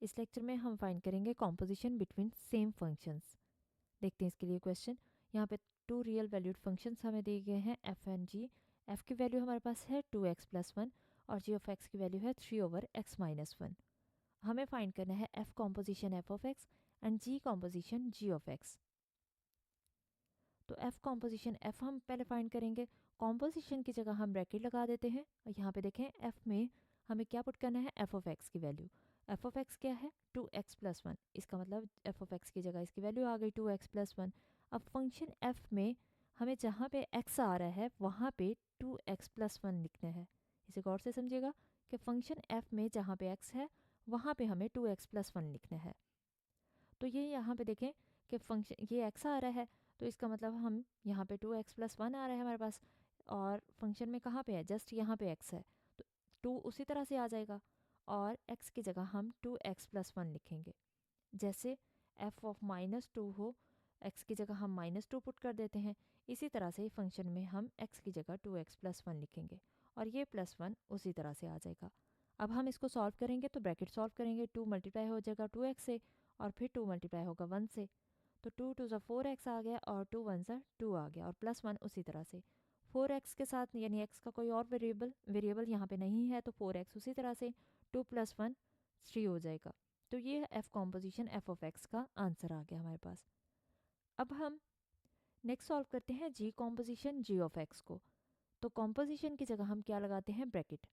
इस लेक्चर में हम फाइंड करेंगे कॉम्पोजिशन बिटवीन सेम फंक्शंस। देखते हैं इसके लिए क्वेश्चन। यहाँ पे टू रियल वैल्यूड फंक्शंस हमें दिए गए हैं एफ एंड जी। एफ की वैल्यू हमारे पास है 2x+1 और जी ऑफ एक्स की वैल्यू है 3/x-1। हमें फाइंड करना है f composition f of x and g composition g of x. तो एफ कॉम्पोजिशन एफ हम पहले फाइंड करेंगे। कॉम्पोजिशन की जगह हम ब्रैकेट लगा देते हैं और यहाँ पे देखें एफ में हमें क्या पुट करना है, एफ ऑफ एक्स की वैल्यू। एफ ऑफ एक्स क्या है, 2x+1। इसका मतलब एफ ऑफ एक्स की जगह इसकी वैल्यू आ गई 2x+1। अब फंक्शन एफ में हमें जहाँ पे एक्स आ रहा है वहाँ पे 2x+1 लिखना है। इसे गौर से समझिएगा कि फंक्शन एफ में जहाँ पे एक्स है वहाँ पे हमें 2x+1 लिखना है। तो ये यहाँ पे देखें कि फंक्शन ये एक्स आ रहा है, तो इसका मतलब हम यहाँ पे 2x+1 आ रहा है हमारे पास, और फंक्शन में कहाँ पे है, जस्ट यहाँ पे एक्स है, तो 2 उसी तरह से आ जाएगा और x की जगह हम 2x+1 लिखेंगे। जैसे f ऑफ -2 हो, x की जगह हम -2 पुट कर देते हैं, इसी तरह से फंक्शन में हम x की जगह 2x+1 लिखेंगे और ये +1 उसी तरह से आ जाएगा। अब हम इसको सॉल्व करेंगे तो ब्रैकेट सॉल्व करेंगे, 2 मल्टीप्लाई हो जाएगा 2x से और फिर 2 मल्टीप्लाई होगा 1 से, तो 2 2 ज़ा 4x आ गया और 2 1 ज़ा 2 आ गया और +1 उसी तरह से 4x के साथ, यानी x का कोई और वेरिएबल यहाँ पे नहीं है तो 4x उसी तरह से 2 + 1 3 हो जाएगा। तो ये f composition f of x का आंसर आ गया हमारे पास। अब हम नेक्स्ट सॉल्व करते हैं g composition g of x को। तो कॉम्पोजिशन की जगह हम क्या लगाते हैं, ब्रैकेट।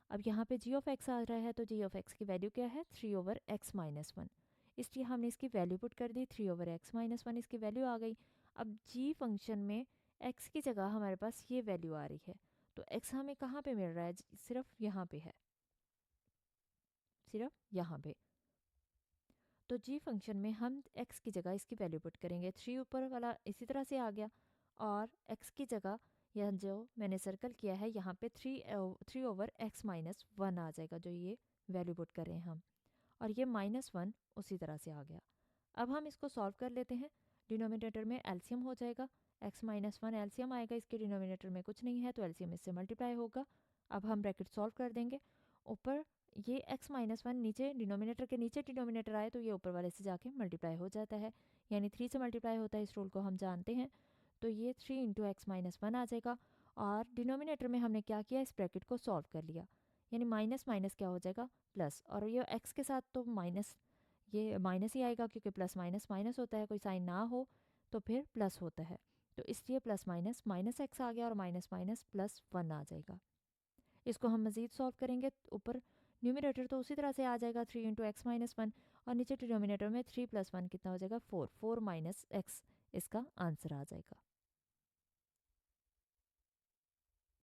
अब यहाँ पे g ऑफ x आ रहा है तो g ऑफ x की वैल्यू क्या है, 3/x-1। इसलिए हमने इसकी वैल्यू पुट कर दी, 3/x-1 इसकी वैल्यू आ गई। अब g फंक्शन में x की जगह हमारे पास ये वैल्यू आ रही है, तो x हमें कहाँ पे मिल रहा है, सिर्फ यहाँ पे है, सिर्फ यहाँ पे। तो g फंक्शन में हम x की जगह इसकी वैल्यू पुट करेंगे, 3 ऊपर वाला इसी तरह से आ गया और x की जगह यह जो मैंने सर्कल किया है यहाँ पे 3/x-1 आ जाएगा, जो ये वैल्यू पुट कर रहे हैं हम, और ये -1 उसी तरह से आ गया। अब हम इसको सॉल्व कर लेते हैं। डिनोमिनेटर में एलसीएम हो जाएगा, x-1 एलसीएम आएगा, इसके डिनोमिनेटर में कुछ नहीं है तो एलसीएम इससे मल्टीप्लाई होगा। अब हम ब्रैकेट सॉल्व कर देंगे। ऊपर ये x-1 नीचे डिनोमिनेटर के नीचे डिनोमिनेटर आए तो ये ऊपर वाले से जाके मल्टीप्लाई हो जाता है, यानी 3 से मल्टीप्लाई होता है, इस रूल को हम जानते हैं। तो ये 3 × x-1 आ जाएगा और डिनोमिनेटर में हमने क्या किया, इस ब्रैकेट को सॉल्व कर लिया, यानी माइनस माइनस क्या हो जाएगा प्लस, और ये x के साथ तो माइनस, ये माइनस ही आएगा क्योंकि प्लस माइनस माइनस होता है, कोई साइन ना हो तो फिर प्लस होता है, तो इसलिए प्लस माइनस माइनस एक्स आ गया और माइनस माइनस +1 आ जाएगा। इसको हम मज़ीद सॉल्व करेंगे, ऊपर न्यूमिनेटर तो उसी तरह से आ जाएगा 3 × x-1 और नीचे डिनोमिनेटर में 3 + 1 कितना हो जाएगा 4 4 - x, इसका आंसर आ जाएगा।